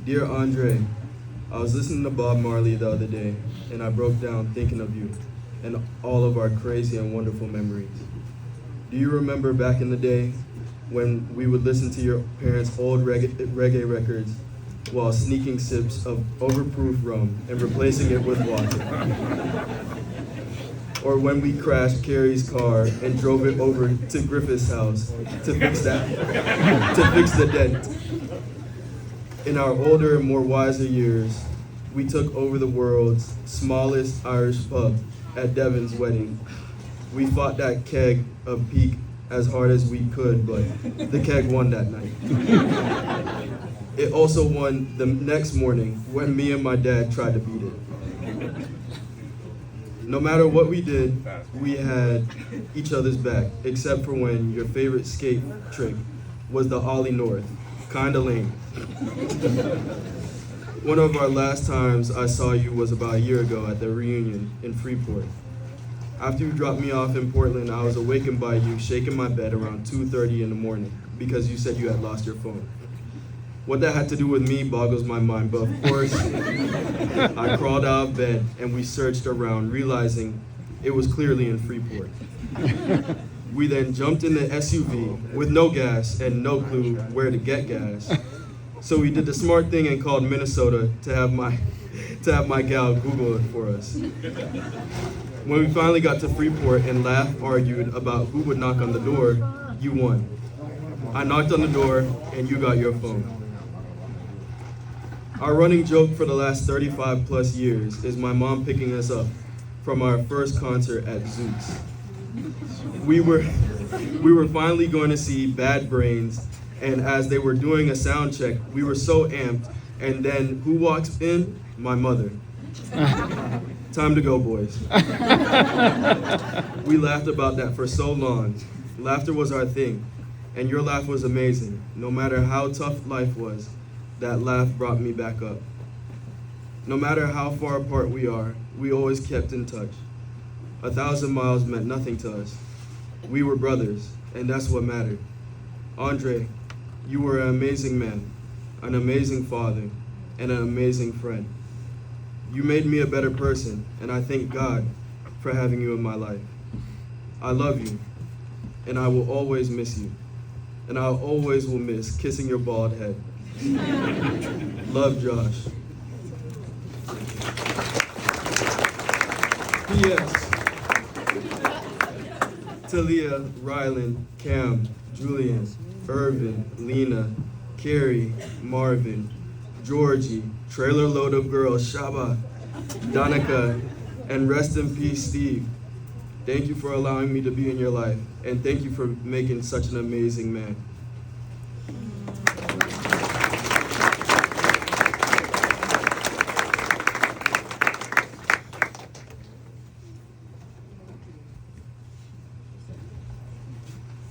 Dear Andre, I was listening to Bob Marley the other day, and I broke down thinking of you and all of our crazy and wonderful memories. Do you remember back in the day when we would listen to your parents' old reggae records while sneaking sips of overproof rum and replacing it with water? Or when we crashed Carrie's car and drove it over to Griffith's house to fix the dent? In our older and more wiser years, we took over the world's smallest Irish pub at Devin's wedding. We fought that keg of peak as hard as we could, but the keg won that night. It also won the next morning when me and my dad tried to beat it. No matter what we did, we had each other's back, except for when your favorite skate trick was the Ollie North. Kinda lame. One of our last times I saw you was about a year ago at the reunion in Freeport. After you dropped me off in Portland, I was awakened by you shaking my bed around 2:30 in the morning because you said you had lost your phone. What that had to do with me boggles my mind, but of course, I crawled out of bed and we searched around, realizing it was clearly in Freeport. We then jumped in the SUV with no gas and no clue where to get gas. So we did the smart thing and called Minnesota to have my gal Google it for us. When we finally got to Freeport and Laugh argued about who would knock on the door, you won. I knocked on the door and you got your phone. Our running joke for the last 35 plus years is my mom picking us up from our first concert at Zoot's. We were finally going to see Bad Brains, and as they were doing a sound check, we were so amped, and then who walks in? My mother. Time to go, boys. We laughed about that for so long. Laughter was our thing, and your laugh was amazing. No matter how tough life was, that laugh brought me back up. No matter how far apart we are, we always kept in touch. 1,000 miles meant nothing to us. We were brothers, and that's what mattered. Andre, you were an amazing man, an amazing father, and an amazing friend. You made me a better person, and I thank God for having you in my life. I love you, and I will always miss you, and I always will miss kissing your bald head. Love, Josh. P.S. Talia, Rylan, Cam, Julian, Irvin, Lena, Carrie, Marvin, Georgie, Trailer Load of Girls, Shaba, Danica, and rest in peace, Steve. Thank you for allowing me to be in your life, and thank you for making such an amazing man.